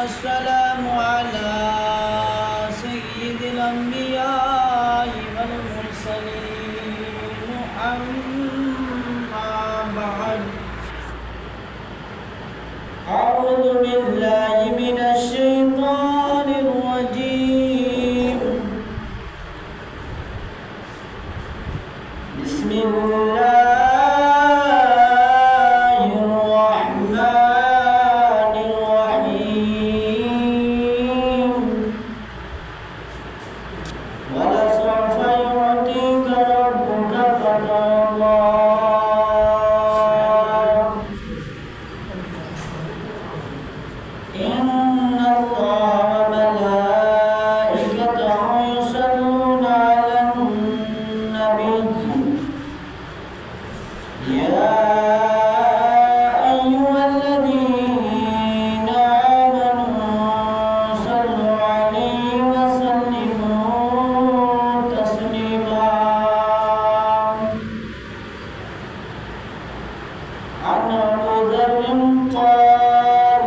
والسلام على سيد الأنبياء والمرسلين أما بعد أعوذ بالله من الشيطان الرجيم بسم الله الرحمن الرحيم ولسوف يعطيك ربك فترضى إن الله وملائكته يصلون على النبي يا أيها الذين آمنوا صلوا عليه وسلموا تسليما عن أبي ذر قال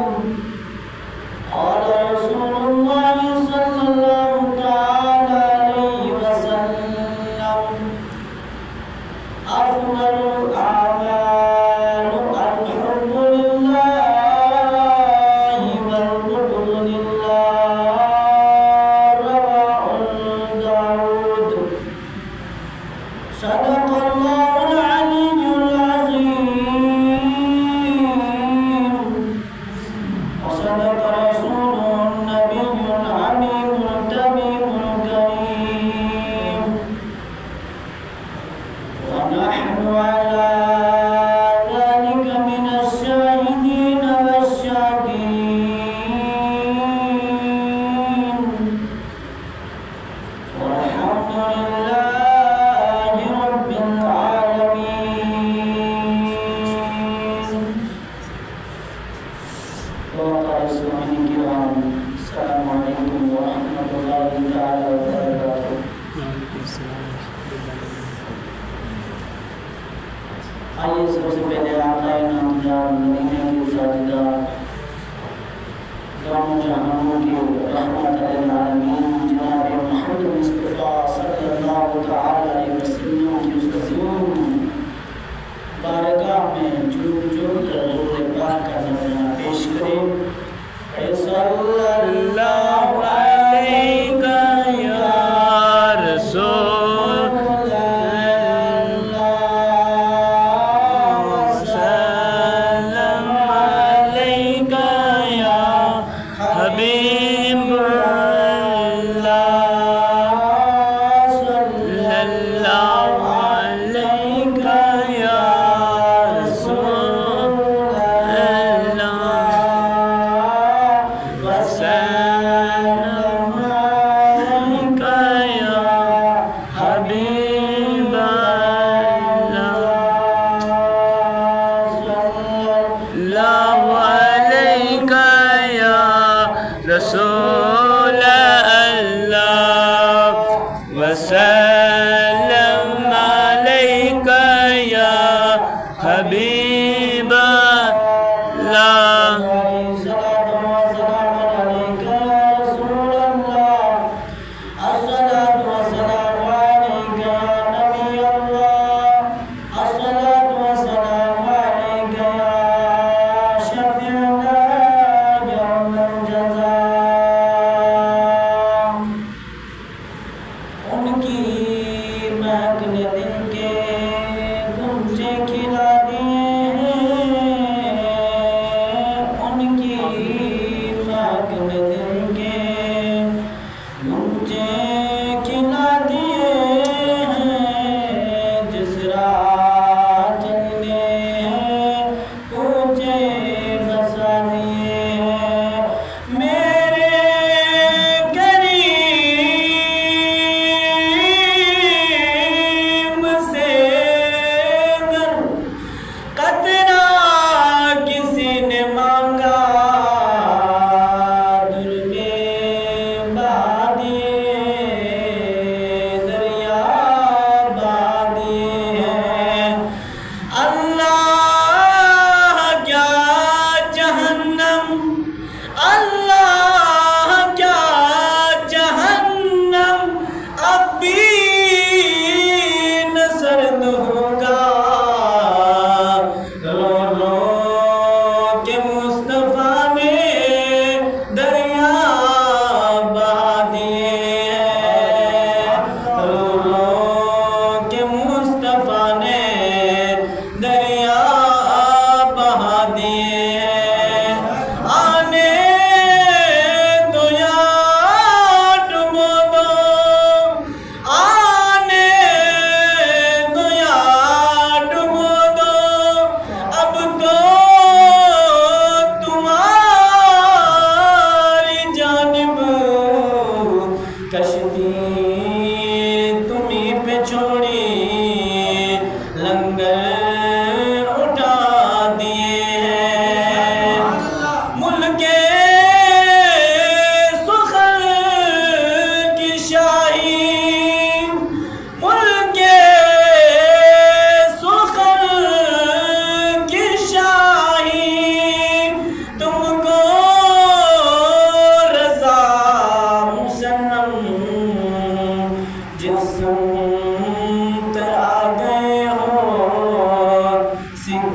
قال رسول الله صلى الله تعالى عليه وسلم أفضل الأعمال الحب لله والبغض لله رواه داود صدق الله العلي العظيم وصدق رسوله النبي الحبيب التميم الكريم ونحن على ذلك من الشاهدين والشاكرين والحمد لله رب العالمين. وقال سبحانه الكرام السلام عليكم ورحمة الله تعالى وبركاته. آئیے سب سے پہلے آقا نامدار مدینہ کی ساجدہ دونوں جہانوں کی رحمت للعالمین جناب محمد مصطفیٰ صلی اللہ تعالی علیہ وسلم کی اس عظیم بارگاہ میں جھوم کر درود پاک کا نذرانہ پیش کریں. صلی اللہ علیہ یا رسول حبیب اللہ صلی اللہ علیہ یا رسول اللہ وسلم علیک یا حبیب اللہ صلی اللہ علیک یا رسول اللہ وسلم علیک یا حبیب اللہ. مہک نے دل کے گنجے کھلا دیے ہیں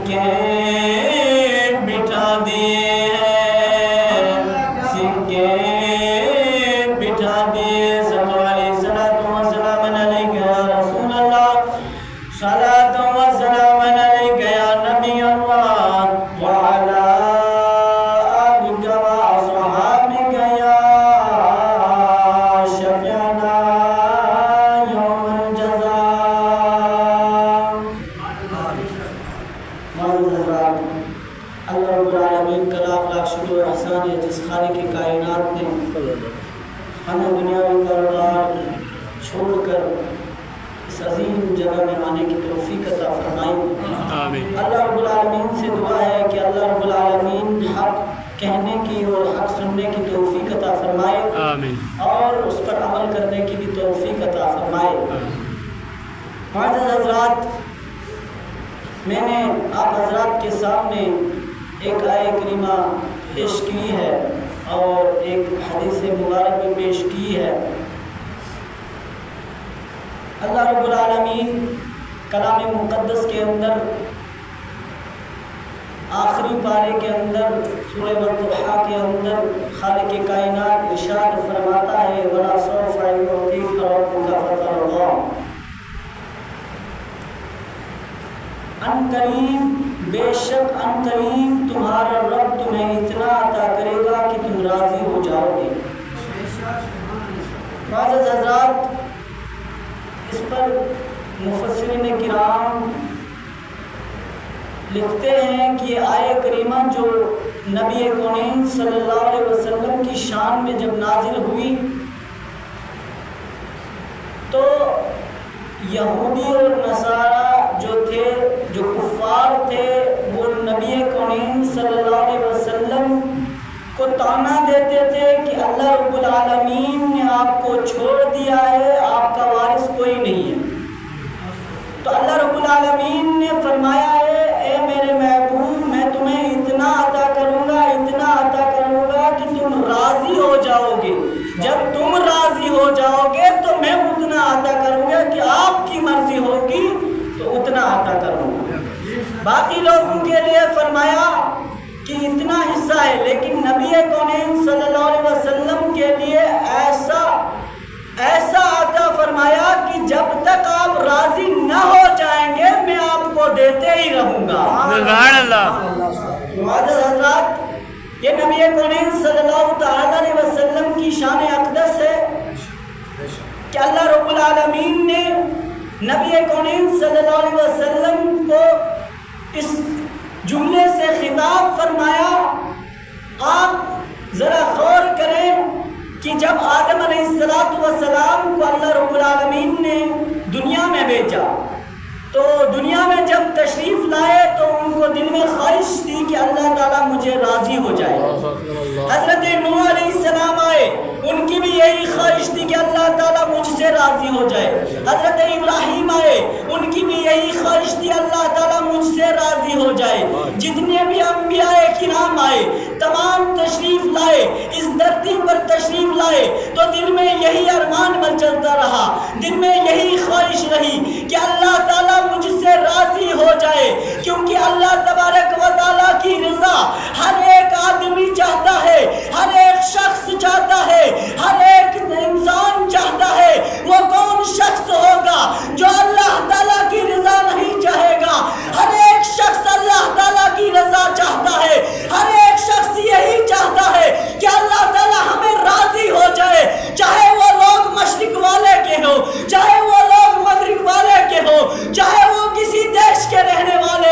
سکے بٹھا دیے ہیں، سکے بٹھا دیے۔ صلو علیہ الصلوۃ والسلام علیک یا رسول اللہ، صلاۃ وسلام علیک یا نبی اللہ، وعلی آلک واصحابک یا شفیعنا یوم الجزاء۔ معزز حضرات، اللہ رب العالمین کا لاکھ لاکھ شکر و احسان ہے جس خالق کائنات نے ہمیں دنیاوی کاروبار چھوڑ کر اس عظیم جگہ میں آنے کی توفیق عطا فرمائی۔ آمین۔ اللہ رب العالمین سے دعا ہے کہ اللہ رب العالمین حق کہنے کی اور حق سننے کی توفیق عطا فرمائے، آمین۔ اور اس پر عمل کرنے کی بھی توفیق عطا فرمائے۔ معزز حضرات، میں نے آپ حضرات کے سامنے ایک آیہ کریمہ پیش کی ہے اور ایک حدیث مبارک بھی پیش کی ہے۔ اللہ رب العالمین کلام مقدس کے اندر آخری پارے کے اندر سورہ والضحیٰ کے اندر خالق کائنات ارشاد فرماتا ہے وَلَسَوْفَ يُعْطِيكَ رَبُّكَ فَتَرْضَىٰ۔ ان قریب، بے شک ان قریب تمہارا رب تمہیں اتنا عطا کرے گا کہ تم راضی ہو جاؤ گے۔ معزز حضرات، اس پر مفسرین کرام لکھتے ہیں کہ یہ آیہ کریمہ جو نبی کونین صلی اللہ علیہ وسلم کی شان میں جب نازل ہوئی تو یہودی اور نصارہ جو تھے، جو کفار تھے، وہ نبی کونین صلی اللہ علیہ وسلم کو طعنہ دیتے تھے کہ اللہ رب العالمین نے آپ کو چھوڑ دیا ہے، آپ کا وارث کوئی نہیں ہے۔ تو اللہ رب العالمین نے فرمایا ہے اے میرے محبوب، میں تمہیں اتنا عطا کروں گا، اتنا عطا کروں گا کہ تم راضی ہو جاؤ گے۔ جب تم راضی ہو جاؤ گے تو میں اتنا عطا کروں گا کہ آپ کی مرضی ہوگی تو اتنا عطا کروں گا۔ باقی لوگوں کے لیے فرمایا کہ اتنا حصہ ہے، لیکن نبی کونین صلی اللہ علیہ وسلم کے لیے ایسا عطا فرمایا کہ جب تک آپ راضی نہ ہو جائیں گے میں آپ کو دیتے ہی رہوں گا۔ سبحان اللہ۔ معزز حضرات، یہ نبی کونین صلی اللہ تعالیٰ علیہ وسلم کی شان اقدس ہے کہ اللہ رب العالمین نے نبی کونین صلی اللہ علیہ وسلم کو اس جملے سے خطاب فرمایا۔ آپ ذرا غور کریں کہ جب آدم علیہ السلام کو اللہ رب العالمین نے دنیا میں بھیجا تو دنیا میں جب تشریف لائے تو ان کو دل میں خواہش تھی کہ اللہ تعالیٰ مجھے راضی ہو جائے۔ حضرت نوح علیہ السلام آئے، ان کی بھی یہی خواہش تھی کہ اللہ تعالیٰ مجھ سے راضی ہو جائے۔ حضرت ابراہیم آئے، ان کی بھی یہی خواہش تھی اللہ تعالیٰ مجھ سے راضی ہو جائے۔ جتنے بھی انبیاء کرام آئے، تمام تشریف لائے، اس دھرتی پر تشریف لائے تو دل میں یہی ارمان بن چلتا رہا، دل میں یہی خواہش رہی کہ اللہ تعالیٰ مجھ سے راضی ہو جائے، کیونکہ اللہ تبارک و تعالیٰ کی رضا ہر ایک آدمی چاہتا ہے، ہر ایک شخص چاہتا ہے، ہر ایک انسان چاہتا ہے۔ وہ کون شخص ہوگا جو اللہ تعالیٰ کی رضا نہیں چاہے گا؟ ہر ایک شخص اللہ تعالیٰ کی رضا چاہتا ہے، ہر ایک شخص یہی چاہتا ہے کہ اللہ تعالیٰ ہمیں راضی ہو جائے، چاہے وہ لوگ مشرق والے کے ہوں، چاہے وہ لوگ مغرب والے کے ہوں، چاہے وہ کسی دیش کے رہنے والے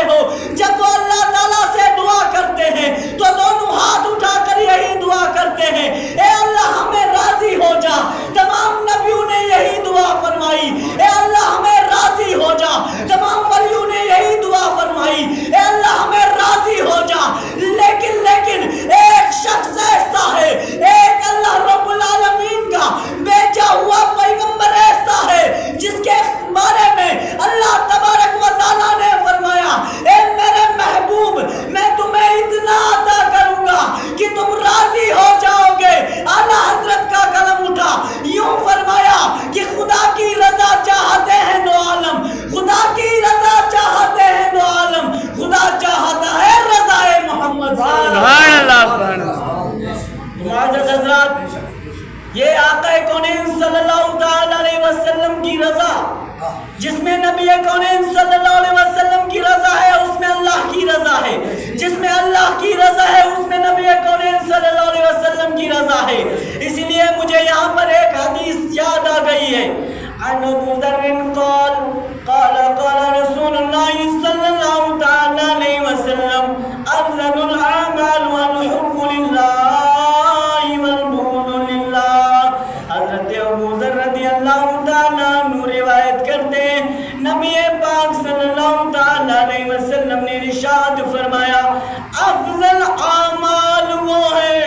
نے ارشاد فرمایا افضل اعمال وہ ہے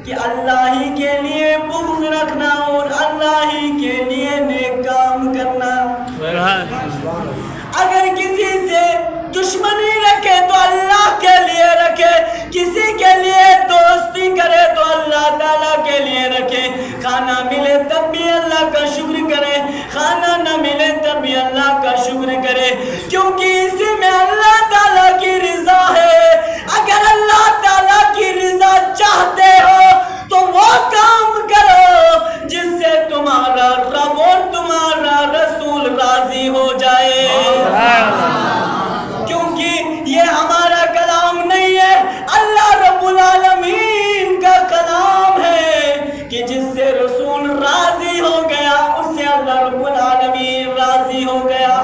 کہ اللہ ہی کے لیے بغض رکھنا اور اللہ ہی کے لیے نیک کام کرنا۔ اگر کسی سے دشمنی رکھے تو اللہ کے لیے رکھے، کسی کے لیے دوستی کرے تو اللہ تعالیٰ کے لیے رکھے، کھانا ملے تب بھی اللہ کا شکر کرے، کھانا نہ ملے تب بھی اللہ کا شکر کرے، کیونکہ اسی میں اللہ تعالیٰ کی رضا ہے۔ اگر اللہ تعالیٰ کی رضا چاہتے ہو تو وہ کام کرو جس سے تمہارا رب اور تمہارا رسول راضی ہو جائے، کیونکہ یہ ہمارا کلام نہیں ہے، اللہ رب العالمین کا کلام ہے کہ جس سے رسول راضی ہو گیا اس سے اللہ رب العالمین راضی ہو گیا،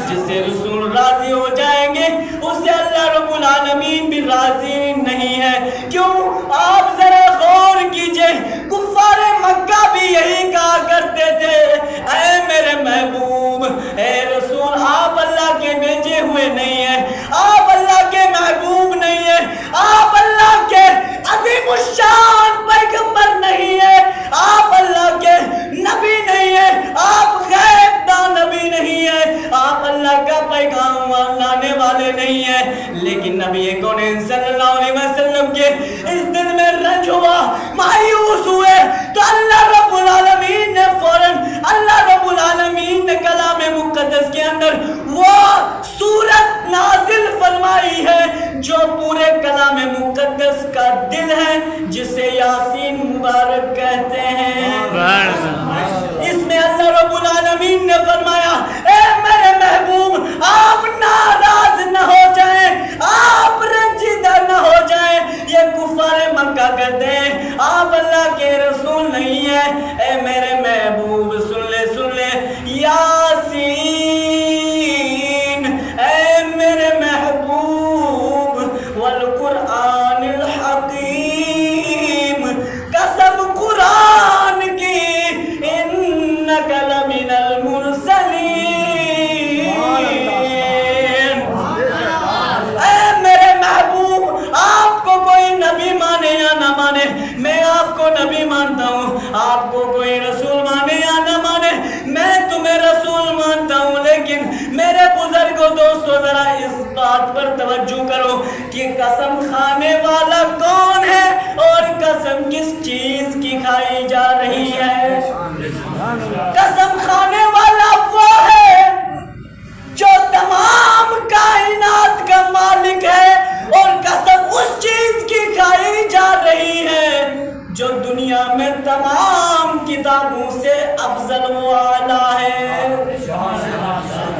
جس سے رسول راضی ہو جائیں گے اس سے اللہ رب العالمین بھی راضی نہیں ہے۔ کیوں؟ آپ ذرا غور کیجئے، کفار مکہ بھی یہی کہا کرتے تھے اے میرے محبوب، اے رسول آپ اللہ کے بھیجے ہوئے نہیں ہیں، آپ اللہ کے محبوب نہیں ہیں، آپ اللہ کے عظیم الشان پیغمبر نہیں ہیں، آپ اللہ کے نبی نہیں ہیں، آپ غیب دان نبی نہیں ہیں، آپ اللہ کا پیغام لانے والے نہیں ہیں۔ لیکن نبی کونین صلی اللہ علیہ وسلم کے اس دل میں رنج ہوا، مایوس ہوئے، تو اللہ رب العالمین نے فوراً اللہ رب العالمین نے کلام مقدس کے اندر وہ سورت نازل فرمائی ہے جو پورے کلام مقدس کا دل ہے، جسے یاسین مبارک کہتے ہیں۔ اس میں اللہ رب العالمین نے فرمایا اے میرے محبوب آپ ناراض نہ ہو جائیں، آپ رنجیدہ نہ ہو جائیں، یہ کفار مکہ کہتے ہیں آپ اللہ کے رسول نہیں ہیں، اے میرے محبوب سن لے یاسین، اے میرے محبوب والقرآن الحکیم، قسم قرآن کی انک لمن المرسلین۔ اے میرے محبوب آپ کو کوئی نبی مانے یا نہ مانے، میں آپ کو نبی مانتا ہوں، آپ کو کوئی رسول مانے یا نہ مانے، میں تمہیں رسول مانتا ہوں، لیکن میرے بزرگوں دوستو ذرا اس بات پر توجہ کرو کہ قسم کھانے والا کون ہے اور قسم کس چیز کی کھائی جا رہی ہے۔ قسم کھانے والا وہ ہے جو تمام کائنات کا مالک ہے، اور قسم اس چیز کی کھائی جا رہی ہے جو دنیا میں تمام کتابوں سے افضل و اعلیٰ ہے۔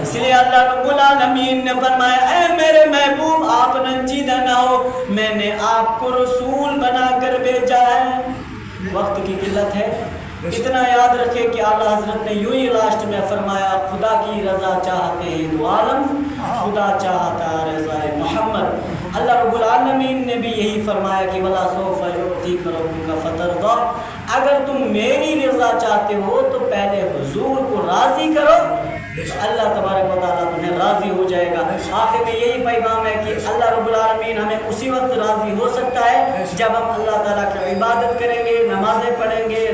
اس لیے اللہ رب العالمین نے فرمایا اے میرے محبوب آپ رنجیدہ نہ ہو، میں نے آپ کو رسول بنا کر بھیجا ہے۔ وقت کی قلت ہے، اتنا یاد رکھے کہ اعلیٰ حضرت نے یوں ہی لاسٹ میں فرمایا خدا کی رضا چاہتے ہیں دو عالم، خدا چاہتا رضا محمد۔ اللہ رب العالمین نے بھی یہی فرمایا کہ وَلَا سَوْفَ يُعْطِيكَ رَبُّكَ فَتَرْضَىٰ، اگر تم میری رضا چاہتے ہو تو پہلے حضور کو راضی کرو، اللہ تبارک و تعالیٰ تمہیں راضی ہو جائے گا۔ آخر میں یہی پیغام ہے کہ اللہ رب العالمین ہمیں اسی وقت راضی ہو سکتا ہے جب ہم اللہ تعالیٰ کی عبادت کریں گے، نمازیں پڑھیں گے،